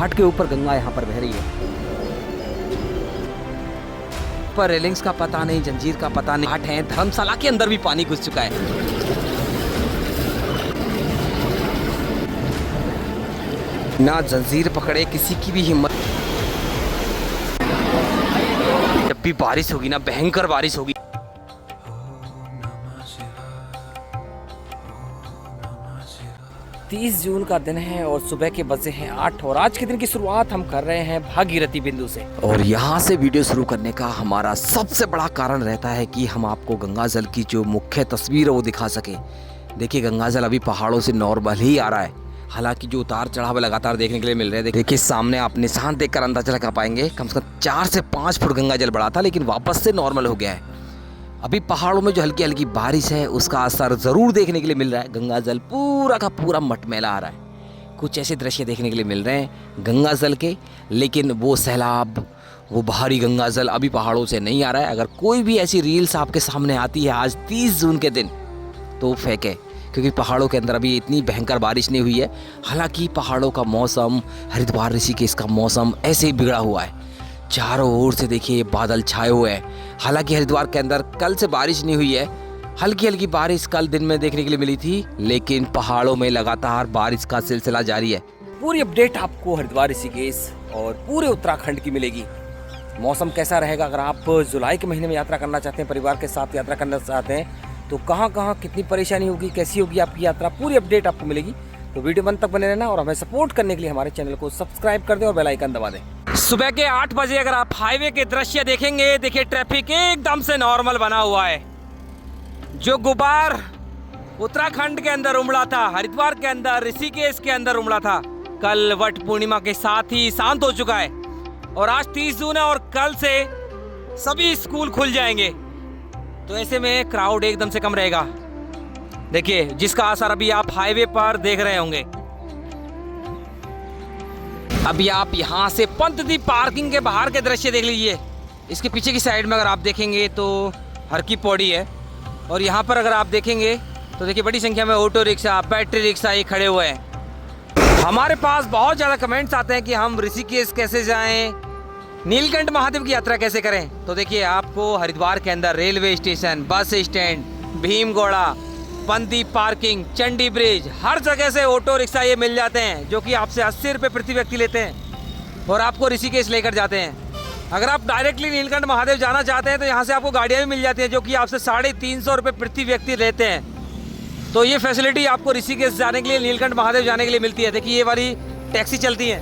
घाट के ऊपर गंगा यहाँ पर बह रही है। पर रेलिंग्स का पता नहीं, जंजीर का पता नहीं। घाट है, धर्मशाला के अंदर भी पानी घुस चुका है। ना जंजीर पकड़े किसी की भी हिम्मत। जब भी बारिश होगी ना, भयंकर बारिश होगी। तीस जून का दिन है और सुबह के बजे हैं 8 और आज के दिन की शुरुआत हम कर रहे हैं भागीरथी बिंदु से। और यहाँ से वीडियो शुरू करने का हमारा सबसे बड़ा कारण रहता है कि हम आपको गंगा जल की जो मुख्य तस्वीर है वो दिखा सके। देखिए गंगा जल अभी पहाड़ों से नॉर्मल ही आ रहा है, हालांकि जो उतार चढ़ाव लगातार देखने के लिए मिल रहे हैं। देखिए सामने आप निशान देखकर अंदाजा लगा पाएंगे, कम से कम 4 से 5 फुट गंगा जल बढ़ा था, लेकिन वापस से नॉर्मल हो गया है। अभी पहाड़ों में जो हल्की हल्की बारिश है उसका असर ज़रूर देखने के लिए मिल रहा है। गंगा जल पूरा का पूरा मटमैला आ रहा है। कुछ ऐसे दृश्य देखने के लिए मिल रहे हैं गंगा जल के, लेकिन वो सैलाब, वो भारी गंगा जल अभी पहाड़ों से नहीं आ रहा है। अगर कोई भी ऐसी रील्स आपके सामने आती है आज 30 जून के दिन तो फेंके, क्योंकि पहाड़ों के अंदर अभी इतनी भयंकर बारिश नहीं हुई है। हालांकि पहाड़ों का मौसम, हरिद्वार ऋषिकेश का मौसम ऐसे ही बिगड़ा हुआ है। चारों ओर से देखिए बादल छाए हुए हैं। हालांकि हरिद्वार के अंदर कल से बारिश नहीं हुई है, हल्की हल्की बारिश कल दिन में देखने के लिए मिली थी, लेकिन पहाड़ों में लगातार बारिश का सिलसिला जारी है। पूरी अपडेट आपको हरिद्वार ऋषिकेश और पूरे उत्तराखंड की मिलेगी। मौसम कैसा रहेगा, अगर आप जुलाई के महीने में यात्रा करना चाहते हैं, परिवार के साथ यात्रा करना चाहते हैं, तो कहाँ कहाँ कितनी परेशानी होगी, कैसी होगी आपकी यात्रा, पूरी अपडेट आपको मिलेगी। तो वीडियो बंद तक बने रहना और हमें सपोर्ट करने के लिए हमारे चैनल को सब्सक्राइब कर दें और बेल आइकन दबा दें। सुबह के 8 बजे अगर आप हाईवे के दृश्य देखेंगे, देखिए ट्रैफिक एकदम से नॉर्मल बना हुआ है। जो गुबार उत्तराखंड के अंदर उमड़ा था, हरिद्वार के अंदर, ऋषिकेश के अंदर उमड़ा था, कल वट पूर्णिमा के साथ ही शांत हो चुका है। और आज 30 जून है और कल से सभी स्कूल खुल जाएंगे, तो ऐसे में क्राउड एकदम से कम रहेगा। देखिए जिसका असर अभी आप हाईवे पर देख रहे होंगे। अभी आप यहाँ से पंतदीप पार्किंग के बाहर के दृश्य देख लीजिए। इसके पीछे की साइड में अगर आप देखेंगे तो हर की पौड़ी है, और यहाँ पर अगर आप देखेंगे तो देखिए बड़ी संख्या में ऑटो रिक्शा, बैटरी रिक्शा ये खड़े हुए हैं। हमारे पास बहुत ज़्यादा कमेंट्स आते हैं कि हम ऋषिकेश कैसे जाएं, नीलकंठ महादेव की यात्रा कैसे करें। तो देखिए आपको हरिद्वार के अंदर railway station, bus stand, Bhimgoda, Pantdeep parking, Chandi bridge, हर जगह से ऑटो रिक्शा ये मिल जाते हैं, जो कि आपसे 80 रुपये प्रति व्यक्ति लेते हैं और आपको ऋषिकेश लेकर जाते हैं। अगर आप डायरेक्टली नीलकंठ महादेव जाना चाहते हैं तो यहाँ से आपको गाड़ियाँ भी मिल जाती हैं, जो कि आपसे 350 रुपये प्रति व्यक्ति लेते हैं। तो ये फैसिलिटी आपको ऋषिकेश जाने के लिए, नीलकंठ महादेव जाने के लिए मिलती है। देखिए ये वाली टैक्सी चलती है,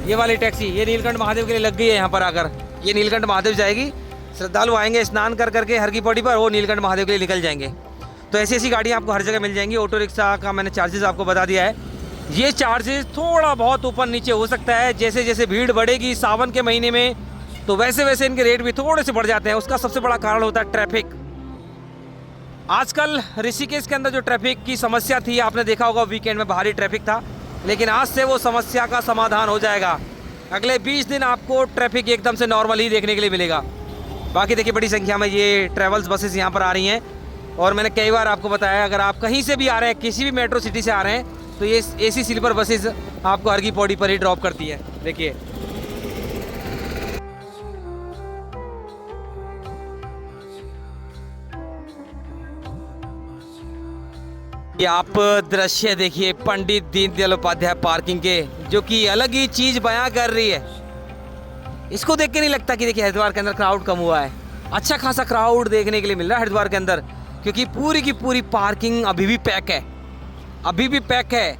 ये वाली टैक्सी ये नीलकंठ महादेव के लिए लग गई है। यहाँ पर आकर ये नीलकंठ महादेव जाएगी, श्रद्धालु आएंगे स्नान कर करके हर की पौड़ी पर, वो नीलकंठ महादेव के लिए निकल जाएंगे। तो ऐसी ऐसी गाड़ियाँ आपको हर जगह मिल जाएंगी। ऑटो रिक्शा का मैंने चार्जेस आपको बता दिया है। ये चार्जेस थोड़ा बहुत ऊपर नीचे हो सकता है, जैसे जैसे भीड़ बढ़ेगी सावन के महीने में, तो वैसे वैसे इनके रेट भी थोड़े से बढ़ जाते हैं। उसका सबसे बड़ा कारण होता है ट्रैफिक। आजकल ऋषिकेश के अंदर जो ट्रैफिक की समस्या थी, आपने देखा होगा वीकेंड में भारी ट्रैफिक था, लेकिन आज से वो समस्या का समाधान हो जाएगा। अगले 20 दिन आपको ट्रैफिक एकदम से नॉर्मल ही देखने के लिए मिलेगा। बाकी देखिए बड़ी संख्या में ये ट्रैवल्स बसेस यहाँ पर आ रही हैं, और मैंने कई बार आपको बताया अगर आप कहीं से भी आ रहे हैं, किसी भी मेट्रो सिटी से आ रहे हैं, तो ये एसी स्लीपर बसेस आपको हर की पौड़ी पर ही ड्रॉप करती है। देखिए ये आप दृश्य देखिए पंडित दीनदयाल उपाध्याय पार्किंग के, जो कि अलग ही चीज बयां कर रही है। इसको देख के नहीं लगता कि देखिए हरिद्वार के अंदर क्राउड कम हुआ है। अच्छा खासा क्राउड देखने के लिए मिल रहा है हरिद्वार के अंदर, क्योंकि पूरी की पूरी पार्किंग अभी भी पैक है, अभी भी पैक है।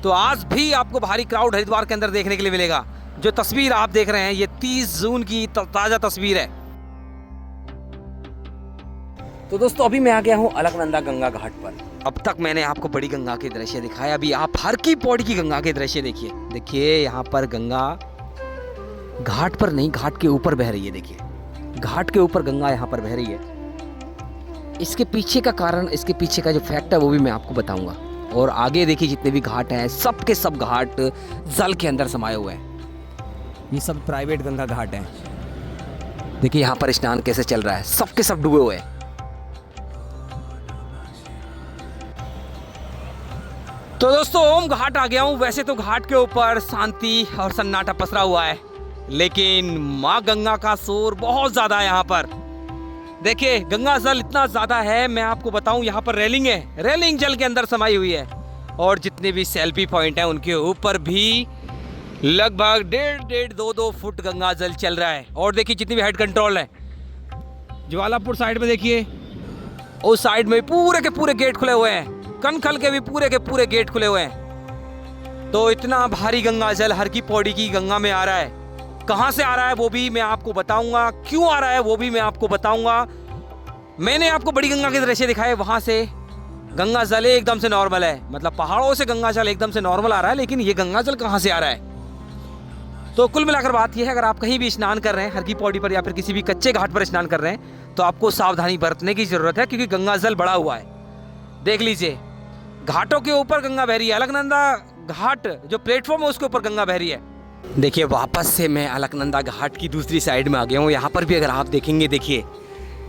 तो आज भी आपको भारी क्राउड हरिद्वार के अंदर देखने के लिए मिलेगा। जो तस्वीर आप देख रहे हैं ये 30 जून की ताज़ा तस्वीर है। तो दोस्तों अभी मैं आ गया हूँ अलकनंदा गंगा घाट पर। अब तक मैंने आपको बड़ी गंगा के दृश्य दिखाया, अभी आप हर की पौड़ी की गंगा के दृश्य देखिए। देखिए यहाँ पर गंगा घाट पर नहीं, घाट के ऊपर बह रही है। देखिए घाट के ऊपर गंगा यहाँ पर बह रही है। इसके पीछे का कारण, इसके पीछे का जो फैक्ट है वो भी मैं आपको बताऊंगा। और आगे देखिए जितने भी घाट हैं, सब के सब घाट जल के अंदर समाये हुए हैं। ये सब प्राइवेट गंगा घाट हैं। देखिए यहाँ पर स्नान कैसे चल रहा है, सब के सब डूबे हुए हैं। तो दोस्तों ओम घाट आ गया हूँ। वैसे तो घाट के ऊपर शांति और सन्नाटा पसरा हुआ है, लेकिन माँ गंगा का शोर बहुत ज्यादा है यहाँ पर। देखिए गंगा जल इतना ज्यादा है, मैं आपको बताऊं यहाँ पर रेलिंग है, रेलिंग जल के अंदर समाई हुई है। और जितने भी सेल्फी पॉइंट है उनके ऊपर भी लगभग 1.5-2 फुट गंगा जल चल रहा है। और देखिए जितनी भी हेड कंट्रोल है, ज्वालापुर साइड में देखिए, उस साइड में पूरे के पूरे गेट खुले हुए हैं, कनखल के भी पूरे के पूरे गेट खुले हुए हैं। तो इतना भारी गंगा जल हर की पौड़ी की गंगा में आ रहा है। कहां से आ रहा है वो भी मैं आपको बताऊंगा, क्यों आ रहा है वो भी मैं आपको बताऊंगा। मैंने आपको बड़ी गंगा के दृश्य दिखाए, वहां से गंगा जल एकदम से नॉर्मल है, मतलब पहाड़ों से गंगा जल एकदम से नॉर्मल आ रहा है, लेकिन ये गंगा जल कहां से आ रहा है। तो कुल मिलाकर बात यह है, अगर आप कहीं भी स्नान कर रहे हैं हर की पौड़ी पर या फिर किसी भी कच्चे घाट पर स्नान कर रहे हैं, तो आपको सावधानी बरतने की जरूरत है, क्योंकि गंगा जल बढ़ा हुआ है। देख लीजिए घाटों के ऊपर गंगा बह रही है, अलकनंदा घाट जो प्लेटफॉर्म है उसके ऊपर गंगा बह रही है। देखिए वापस से मैं अलकनंदा घाट की दूसरी साइड में आ गया हूँ। यहाँ पर भी अगर आप देखेंगे, देखिए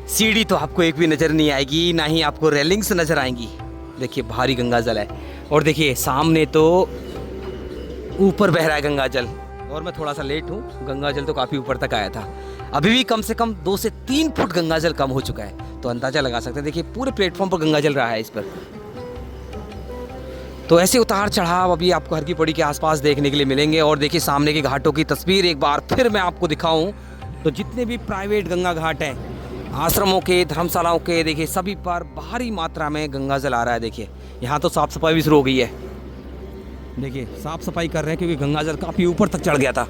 सीढ़ी तो आपको एक भी नज़र नहीं आएगी, ना ही आपको रेलिंग्स नज़र आएंगी। देखिए भारी गंगा जल है, और देखिए सामने तो ऊपर बह रहा है गंगा जल। और मैं थोड़ा सा लेट हूँ, गंगा जल तो काफ़ी ऊपर तक आया था, अभी भी कम से कम 2 से 3 फुट गंगा जल कम हो चुका है। तो अंदाज़ा लगा सकते हैं, देखिए पूरे प्लेटफॉर्म पर गंगा जल रहा है इस पर। तो ऐसे उतार चढ़ाव अभी आपको हर की पौड़ी के आसपास देखने के लिए मिलेंगे। और देखिए सामने की घाटों की तस्वीर एक बार फिर मैं आपको दिखाऊं, तो जितने भी प्राइवेट गंगा घाट हैं, आश्रमों के, धर्मशालाओं के, देखिए सभी पर भारी मात्रा में गंगा जल आ रहा है। देखिए यहाँ तो साफ़ सफाई भी शुरू हो गई है, देखिए साफ़ सफाई कर रहे हैं, क्योंकि गंगा जल काफ़ी ऊपर तक चढ़ गया था।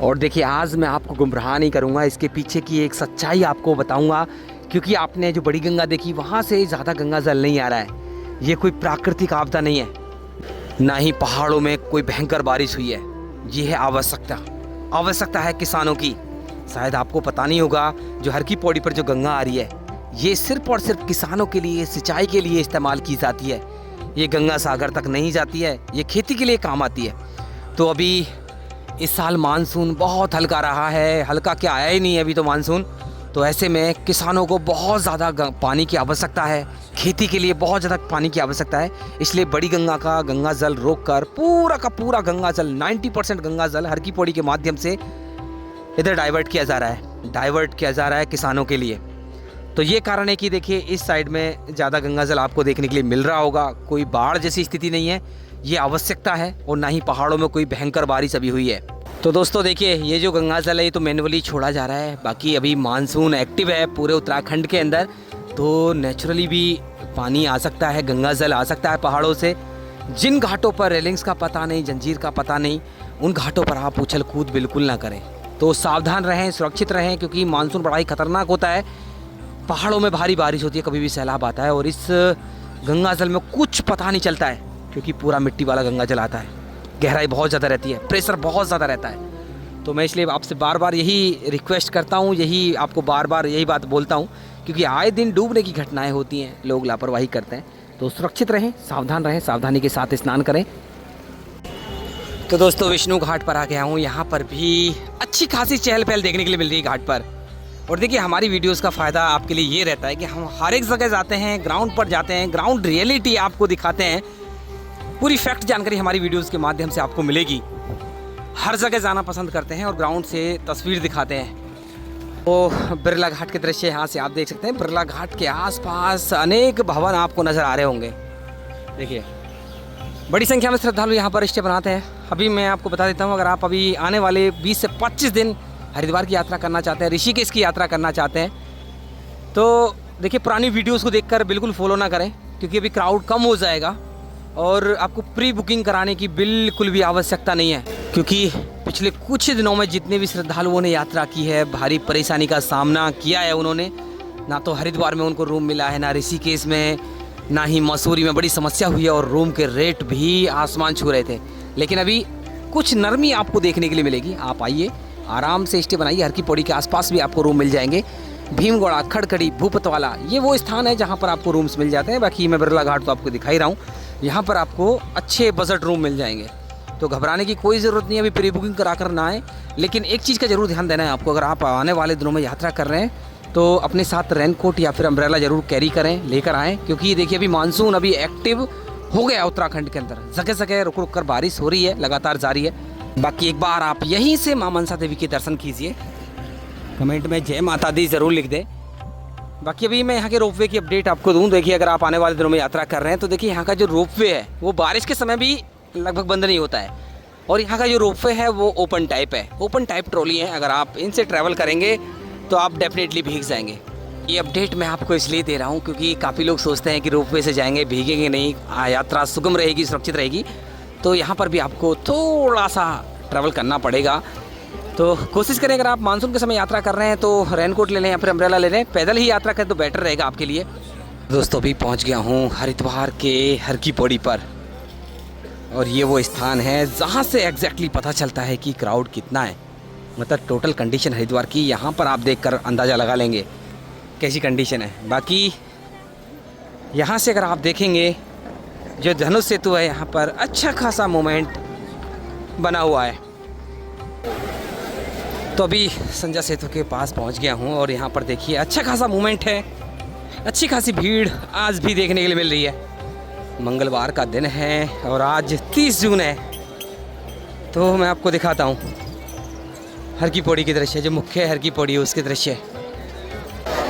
और देखिए आज मैं आपको गुमराह नहीं करूँगा, इसके पीछे की एक सच्चाई आपको बताऊँगा, क्योंकि आपने जो बड़ी गंगा देखी वहाँ से ज़्यादा गंगा जल नहीं आ रहा है। ये कोई प्राकृतिक आपदा नहीं है, ना ही पहाड़ों में कोई भयंकर बारिश हुई है। ये है आवश्यकता है किसानों की। शायद आपको पता नहीं होगा, जो हर की पौड़ी पर जो गंगा आ रही है, ये सिर्फ और सिर्फ किसानों के लिए, सिंचाई के लिए इस्तेमाल की जाती है। ये गंगा सागर तक नहीं जाती है, ये खेती के लिए काम आती है। तो अभी इस साल मानसून बहुत हल्का रहा है, हल्का क्या आया ही नहीं है अभी तो मानसून। तो ऐसे में किसानों को बहुत ज़्यादा पानी की आवश्यकता है, खेती के लिए बहुत ज़्यादा पानी की आवश्यकता है। इसलिए बड़ी गंगा का गंगा जल रोककर पूरा का पूरा गंगा जल, 90% गंगा जल हर की पौड़ी के माध्यम से इधर डाइवर्ट किया जा रहा है किसानों के लिए। तो ये कारण है कि देखिए इस साइड में ज़्यादा गंगा जल आपको देखने के लिए मिल रहा होगा। कोई बाढ़ जैसी स्थिति नहीं है, ये आवश्यकता है, और ना ही पहाड़ों में कोई भयंकर बारिश अभी हुई है। तो दोस्तों देखिए ये जो गंगा जल है ये तो मैनुअली छोड़ा जा रहा है, बाकी अभी मानसून एक्टिव है पूरे उत्तराखंड के अंदर, तो नेचुरली भी पानी आ सकता है, गंगा जल आ सकता है पहाड़ों से। जिन घाटों पर रेलिंग्स का पता नहीं, जंजीर का पता नहीं, उन घाटों पर आप उछल कूद बिल्कुल ना करें। तो सावधान रहें, सुरक्षित रहें, क्योंकि मानसून बड़ा ही खतरनाक होता है। पहाड़ों में भारी बारिश होती है, कभी भी सैलाब आता है, और इस गंगा जल में कुछ पता नहीं चलता है, क्योंकि पूरा मिट्टी वाला गंगा जल आता है, गहराई बहुत ज़्यादा रहती है, प्रेशर बहुत ज़्यादा रहता है। तो मैं इसलिए आपसे बार बार यही रिक्वेस्ट करता हूँ, यही आपको बार बार यही बात बोलता हूँ, क्योंकि आए दिन डूबने की घटनाएं होती हैं, लोग लापरवाही करते हैं। तो सुरक्षित रहें, सावधान रहें, सावधानी के साथ स्नान करें। तो दोस्तों विष्णु घाट पर आ गया हूँ, यहाँ पर भी अच्छी खासी चहल पहल देखने के लिए मिल रही है घाट पर। और देखिए हमारी वीडियोस का फ़ायदा आपके लिए ये रहता है कि हम हर एक जगह जाते हैं, ग्राउंड पर जाते हैं, ग्राउंड रियलिटी आपको दिखाते हैं। पूरी फैक्ट जानकारी हमारी वीडियोस के माध्यम से आपको मिलेगी। हर जगह जाना पसंद करते हैं और ग्राउंड से तस्वीर दिखाते हैं। तो बिरला घाट के दृश्य यहाँ से आप देख सकते हैं। बिरला घाट के आसपास अनेक भवन आपको नज़र आ रहे होंगे। देखिए बड़ी संख्या में श्रद्धालु यहाँ पर स्टे बनाते हैं। अभी मैं आपको बता देता हूँ, अगर आप अभी आने वाले 20 से 25 दिन हरिद्वार की यात्रा करना चाहते हैं, ऋषिकेश की यात्रा करना चाहते हैं, तो देखिए पुरानी वीडियोज़ को देखकर बिल्कुल फॉलो ना करें, क्योंकि अभी क्राउड कम हो जाएगा। और आपको प्री बुकिंग कराने की बिल्कुल भी आवश्यकता नहीं है, क्योंकि पिछले कुछ दिनों में जितने भी श्रद्धालुओं ने यात्रा की है, भारी परेशानी का सामना किया है उन्होंने। ना तो हरिद्वार में उनको रूम मिला है, ना ऋषिकेश में, ना ही मसूरी में बड़ी समस्या हुई है, और रूम के रेट भी आसमान छू रहे थे। लेकिन अभी कुछ नरमी आपको देखने के लिए मिलेगी। आप आइए, आराम से स्टे बनाइए, हर की पौड़ी के आसपास भी आपको रूम मिल जाएंगे। भीमगोड़ा, खड़खड़ी, भूपतवाला, ये वो स्थान है जहाँ पर आपको रूम्स मिल जाते हैं। बाकी मैं बिरला घाट तो आपको दिखा ही रहा हूँ, यहाँ पर आपको अच्छे बजट रूम मिल जाएंगे। तो घबराने की कोई ज़रूरत नहीं है, अभी प्री बुकिंग करा कर ना आए। लेकिन एक चीज़ का जरूर ध्यान देना है आपको, अगर आप आने वाले दिनों में यात्रा कर रहे हैं तो अपने साथ रेनकोट या फिर अम्ब्रेला ज़रूर कैरी करें, लेकर आएँ, क्योंकि देखिए अभी मानसून अभी एक्टिव हो गया उत्तराखंड के अंदर। जगह जगह रुक रुक कर बारिश हो रही है, लगातार जारी है। बाकी एक बार आप यहीं से मां मनसा देवी के दर्शन कीजिए। कमेंट में जय माता दी ज़रूर लिख दें। बाकी अभी मैं यहाँ के रोपवे की अपडेट आपको दूँ। देखिए अगर आप आने वाले दिनों में यात्रा कर रहे हैं तो देखिए यहाँ का जो रोपवे है वो बारिश के समय भी लगभग बंद नहीं होता है, और यहाँ का जो रोपवे है वो ओपन टाइप है, ओपन टाइप ट्रॉली है। अगर आप इनसे ट्रैवल करेंगे तो आप डेफिनेटली भीग जाएंगे। ये अपडेट मैं आपको इसलिए दे रहा हूँ क्योंकि काफ़ी लोग सोचते हैं कि रोपवे से जाएंगे भीगेंगे नहीं, यात्रा सुगम रहेगी, सुरक्षित रहेगी। तो यहाँ पर भी आपको थोड़ा सा ट्रैवल करना पड़ेगा। तो कोशिश करें, अगर आप मानसून के समय यात्रा कर रहे हैं तो रेनकोट ले लें या फिर अम्ब्रेला ले लें। पैदल ही यात्रा करें तो बेटर रहेगा आपके लिए। दोस्तों अभी पहुँच गया हूँ हरिद्वार के हर की पौड़ी पर, और ये वो स्थान है जहाँ से एग्जैक्टली पता चलता है कि क्राउड कितना है। मतलब टोटल कंडीशन हरिद्वार की यहाँ पर आप देखकर अंदाज़ा लगा लेंगे कैसी कंडीशन है। बाकी यहाँ से अगर आप देखेंगे जो धनुष सेतु है, यहाँ पर अच्छा खासा मोमेंट बना हुआ है। तो अभी संजय सेतु के पास पहुँच गया हूँ, और यहाँ पर देखिए अच्छा खासा मूवमेंट है, अच्छी खासी भीड़ आज भी देखने के लिए मिल रही है। मंगलवार का दिन है और आज 30 जून है। तो मैं आपको दिखाता हूँ हर की पौड़ी के दृश्य, जो मुख्य हर की पौड़ी है उसके दृश्य।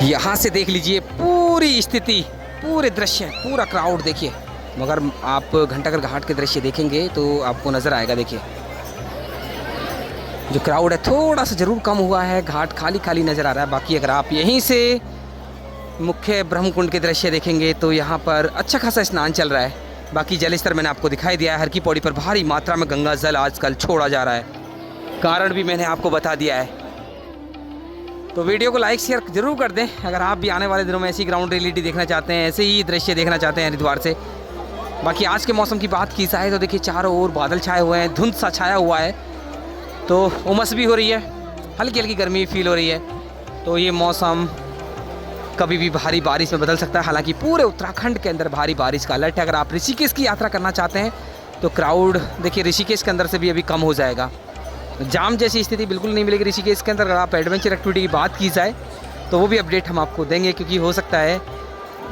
यहाँ से देख लीजिए पूरी स्थिति, पूरे दृश्य, पूरा क्राउड देखिए। मगर आप घंटाघर घाट के दृश्य देखेंगे तो आपको नज़र आएगा। देखिए जो क्राउड है थोड़ा सा ज़रूर कम हुआ है, घाट खाली खाली नज़र आ रहा है। बाकी अगर आप यहीं से मुख्य ब्रह्मकुंड के दृश्य देखेंगे तो यहाँ पर अच्छा खासा स्नान चल रहा है। बाकी जल स्तर मैंने आपको दिखाई दिया है। हर की पौड़ी पर भारी मात्रा में गंगा जल आजकल छोड़ा जा रहा है, कारण भी मैंने आपको बता दिया है। तो वीडियो को लाइक शेयर जरूर कर दें अगर आप भी आने वाले दिनों में ऐसी ग्राउंड रियलिटी देखना चाहते हैं, ऐसे ही दृश्य देखना चाहते हैं हरिद्वार से। बाकी आज के मौसम की बात की जाए तो देखिए चारों ओर बादल छाए हुए हैं, धुंध सा छाया हुआ है, तो उमस भी हो रही है, हल्की हल्की गर्मी फील हो रही है। तो ये मौसम कभी भी भारी बारिश में बदल सकता है। हालांकि पूरे उत्तराखंड के अंदर भारी बारिश का अलर्ट है। अगर आप ऋषिकेश की यात्रा करना चाहते हैं तो क्राउड देखिए ऋषिकेश के अंदर से भी अभी कम हो जाएगा। जाम जैसी स्थिति बिल्कुल नहीं मिलेगी ऋषिकेश के अंदर। अगर आप एडवेंचर एक्टिविटी की बात की जाए तो वो भी अपडेट हम आपको देंगे, क्योंकि हो सकता है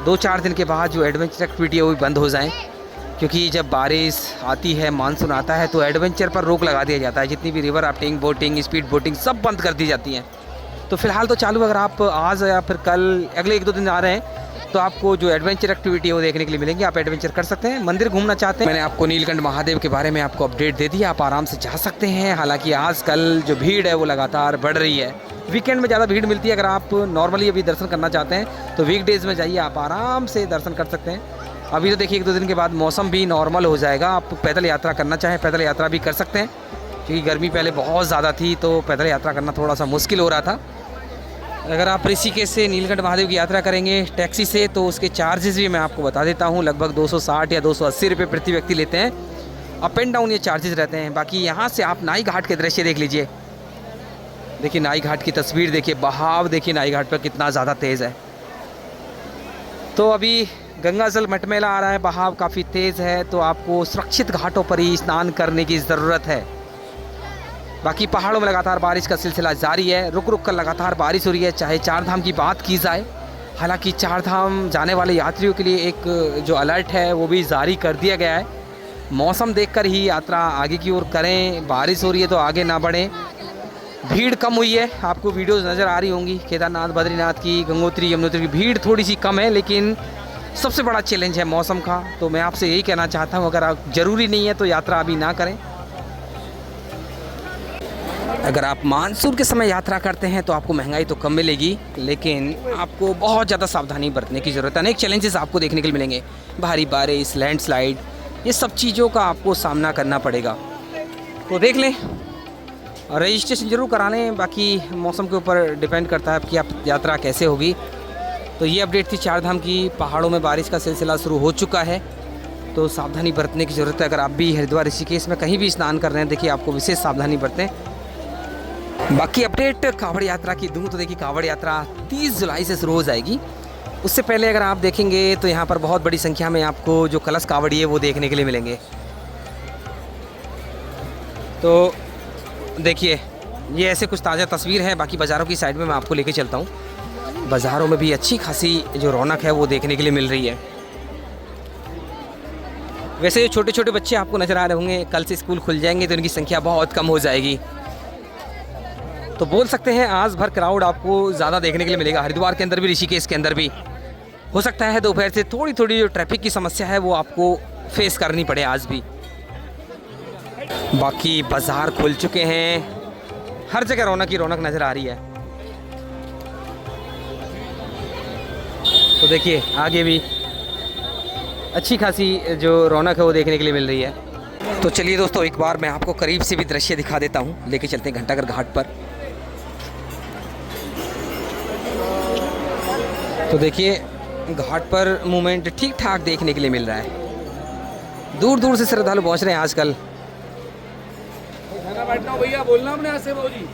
2-4 दिन के बाद जो एडवेंचर एक्टिविटी है वो भी बंद हो जाएँ, क्योंकि जब बारिश आती है, मानसून आता है तो एडवेंचर पर रोक लगा दिया जाता है। जितनी भी river rafting, boating, speed boating सब बंद कर दी जाती हैं। तो फिलहाल तो चालू। अगर आप आज या फिर कल अगले 1-2 दिन आ रहे हैं तो आपको जो एडवेंचर एक्टिविटी है वो देखने के लिए मिलेंगी। आप एडवेंचर कर सकते हैं। मंदिर घूमना चाहते हैं, मैंने आपको नीलकंठ महादेव के बारे में आपको अपडेट दे दी, आप आराम से जा सकते हैं। हालांकि आजकल जो भीड़ है वो लगातार बढ़ रही है। वीकेंड में ज़्यादा भीड़ मिलती है। अगर आप नॉर्मली अभी दर्शन करना चाहते हैं तो वीकडेज़ में जाइए, आप आराम से दर्शन कर सकते हैं। अभी तो देखिए 1-2 दिन के बाद मौसम भी नॉर्मल हो जाएगा। आप पैदल यात्रा करना चाहें पैदल यात्रा भी कर सकते हैं, क्योंकि गर्मी पहले बहुत ज़्यादा थी तो पैदल यात्रा करना थोड़ा सा मुश्किल हो रहा था। अगर आप ऋषिकेश से नीलकंठ महादेव की यात्रा करेंगे टैक्सी से तो उसके चार्जेस भी मैं आपको बता देता हूँ। लगभग 260 या 280 रुपये प्रति व्यक्ति लेते हैं। अप एंड डाउन ये चार्जेस रहते हैं। बाकी यहाँ से आप नाई घाट के दृश्य देख लीजिए। देखिए नाई घाट की तस्वीर देखिए, बहाव देखिए नाई घाट पर कितना ज़्यादा तेज़ है। तो अभी गंगा जल मटमैला आ रहा है, बहाव काफ़ी तेज़ है, तो आपको सुरक्षित घाटों पर ही स्नान करने की ज़रूरत है। बाकी पहाड़ों में लगातार बारिश का सिलसिला जारी है, रुक रुक कर लगातार बारिश हो रही है। चाहे 4 धाम की बात की जाए, हालांकि 4 धाम जाने वाले यात्रियों के लिए एक जो अलर्ट है वो भी जारी कर दिया गया है। मौसम देखकर ही यात्रा आगे की ओर करें। बारिश हो रही है तो आगे ना बढ़ें। भीड़ कम हुई है, आपको वीडियोज़ नज़र आ रही होंगी केदारनाथ, बद्रीनाथ की, गंगोत्री, यमुनोत्री की भीड़ थोड़ी सी कम है, लेकिन सबसे बड़ा चैलेंज है मौसम का। तो मैं आपसे यही कहना चाहता हूँ, अगर आप ज़रूरी नहीं है तो यात्रा अभी ना करें। अगर आप मानसून के समय यात्रा करते हैं तो आपको महंगाई तो कम मिलेगी, लेकिन आपको बहुत ज़्यादा सावधानी बरतने की ज़रूरत है। अनेक चैलेंजेस आपको देखने के लिए मिलेंगे, भारी बारिश, लैंडस्लाइड, ये सब चीज़ों का आपको सामना करना पड़ेगा। तो देख लें और रजिस्ट्रेशन ज़रूर करा लें। बाकी मौसम के ऊपर डिपेंड करता है कि आप यात्रा कैसे होगी। तो ये अपडेट थी 4 धाम की। पहाड़ों में बारिश का सिलसिला शुरू हो चुका है, तो सावधानी बरतने की ज़रूरत है। अगर आप भी हरिद्वार, ऋषिकेश में कहीं भी स्नान कर रहे हैं, देखिए आपको विशेष सावधानी बरतें। बाकी अपडेट कांवड़ यात्रा की दूँ तो देखिए कांवड़ यात्रा 30 जुलाई से शुरू हो जाएगी। उससे पहले अगर आप देखेंगे तो यहाँ पर बहुत बड़ी संख्या में आपको जो कलश कांवड़ी है वो देखने के लिए मिलेंगे। तो देखिए ये ऐसे कुछ ताज़ा तस्वीर है। बाकी बाज़ारों की साइड में मैं आपको लेके चलता हूँ। बाज़ारों में भी अच्छी खासी जो रौनक है वो देखने के लिए मिल रही है। वैसे छोटे छोटे बच्चे आपको नज़र आ रहे होंगे, कल से स्कूल खुल जाएंगे तो इनकी संख्या बहुत कम हो जाएगी। तो बोल सकते हैं आज भर क्राउड आपको ज़्यादा देखने के लिए मिलेगा। हरिद्वार के अंदर भी, ऋषिकेश के अंदर भी हो सकता है दोपहर से थोड़ी थोड़ी जो ट्रैफिक की समस्या है वो आपको फेस करनी पड़े आज भी। बाकी बाज़ार खुल चुके हैं, हर जगह रौनक ही रौनक नज़र आ रही है। तो देखिए आगे भी अच्छी खासी जो रौनक है वो देखने के लिए मिल रही है। तो चलिए दोस्तों, एक बार मैं आपको करीब से भी दृश्य दिखा देता हूँ, लेके चलते हैं घंटाघर घाट पर। तो देखिए घाट पर मूवमेंट ठीक ठाक देखने के लिए मिल रहा है, दूर दूर से श्रद्धालु पहुँच रहे हैं आजकल। बैठना भैया, बोलना अपने यहाँ से भाजी।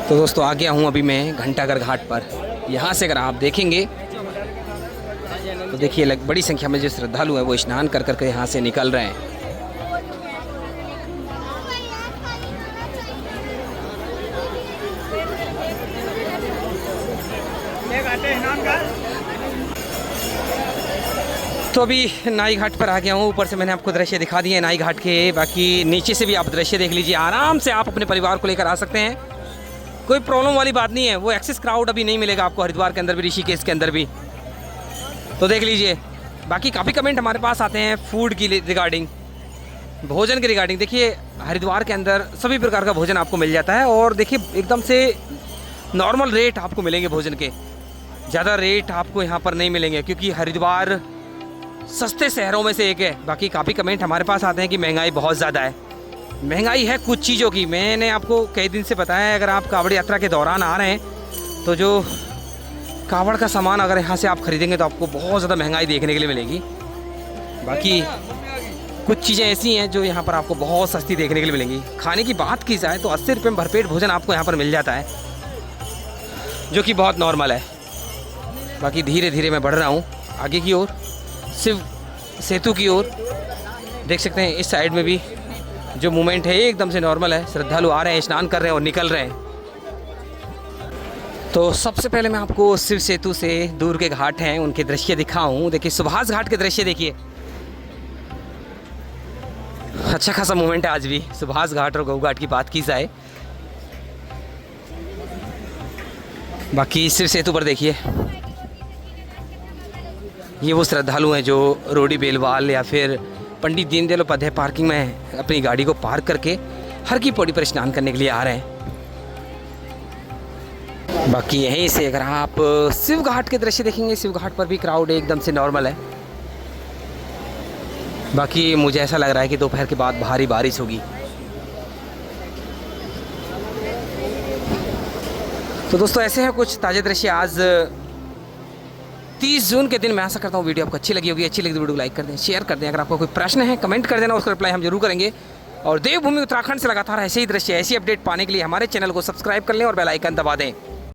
तो दोस्तों आ गया हूँ अभी मैं घंटाघर घाट पर। यहाँ से अगर आप देखेंगे तो देखिए बड़ी संख्या में जो श्रद्धालु हैं वो स्नान कर करके यहाँ से निकल रहे हैं। तो अभी नाई घाट पर आ गया हूँ। ऊपर से मैंने आपको दृश्य दिखा दिए नाई घाट के, बाकी नीचे से भी आप दृश्य देख लीजिए। आराम से आप अपने परिवार को लेकर आ सकते हैं, कोई प्रॉब्लम वाली बात नहीं है। वो एक्सेस क्राउड अभी नहीं मिलेगा आपको हरिद्वार के अंदर भी, ऋषिकेश के अंदर भी। तो देख लीजिए। बाकी काफ़ी कमेंट हमारे पास आते हैं फूड की रिगार्डिंग, भोजन के रिगार्डिंग। देखिए हरिद्वार के अंदर सभी प्रकार का भोजन आपको मिल जाता है, और देखिए एकदम से नॉर्मल रेट आपको मिलेंगे भोजन के। ज़्यादा रेट आपको यहाँ पर नहीं मिलेंगे क्योंकि हरिद्वार सस्ते शहरों में से एक है। बाकी काफ़ी कमेंट हमारे पास आते हैं कि महंगाई बहुत ज़्यादा है। महंगाई है कुछ चीज़ों की, मैंने आपको कई दिन से बताया है। अगर आप कांवड़ यात्रा के दौरान आ रहे हैं तो जो कांवड़ का सामान अगर यहाँ से आप खरीदेंगे तो आपको बहुत ज़्यादा महंगाई देखने के लिए मिलेगी। बाकी कुछ चीज़ें ऐसी हैं जो यहाँ पर आपको बहुत सस्ती देखने के लिए मिलेंगी। खाने की बात की जाए तो 80 रुपये में भरपेट भोजन आपको यहाँ पर मिल जाता है, जो कि बहुत नॉर्मल है। बाकी धीरे धीरे मैं बढ़ रहा हूँ आगे की ओर, शिव सेतु की ओर। देख सकते हैं इस साइड में भी जो मूवमेंट है एकदम से नॉर्मल है। श्रद्धालु आ रहे हैं, स्नान कर रहे हैं और निकल रहे हैं। तो सबसे पहले मैं आपको शिव सेतु से दूर के घाट हैं उनके दृश्य दिखाऊं। देखिए सुभाष घाट के दृश्य देखिए, अच्छा खासा मूवमेंट है आज भी। सुभाष घाट और गऊ घाट की बात की जाए, बाकी शिव सेतु पर देखिए ये वो श्रद्धालु हैं जो रोडी बेलवाल या फिर पंडित दीनदयाल उपाध्याय पार्किंग में अपनी गाड़ी को पार्क करके हर की पौड़ी पर स्नान करने के लिए आ रहे हैं। बाकी यहीं से अगर आप शिव घाट के दृश्य देखेंगे, शिव घाट पर भी क्राउड एकदम से नॉर्मल है। बाकी मुझे ऐसा लग रहा है कि दोपहर के बाद भारी बारिश होगी। तो दोस्तों ऐसे हैं कुछ ताज़े दृश्य आज 30 जून के दिन। मैं आशा करता हूँ वीडियो आपको अच्छी लगी होगी। अच्छी लगी तो वीडियो को लाइक कर दें, शेयर कर दें। अगर आपका कोई प्रश्न है कमेंट कर देना, उसका रिप्लाई हम जरूर करेंगे। और देवभूमि उत्तराखंड से लगातार ऐसे ही दृश्य, ऐसी अपडेट पाने के लिए हमारे चैनल को सब्सक्राइब कर लें और बेल आइकन दबा दें।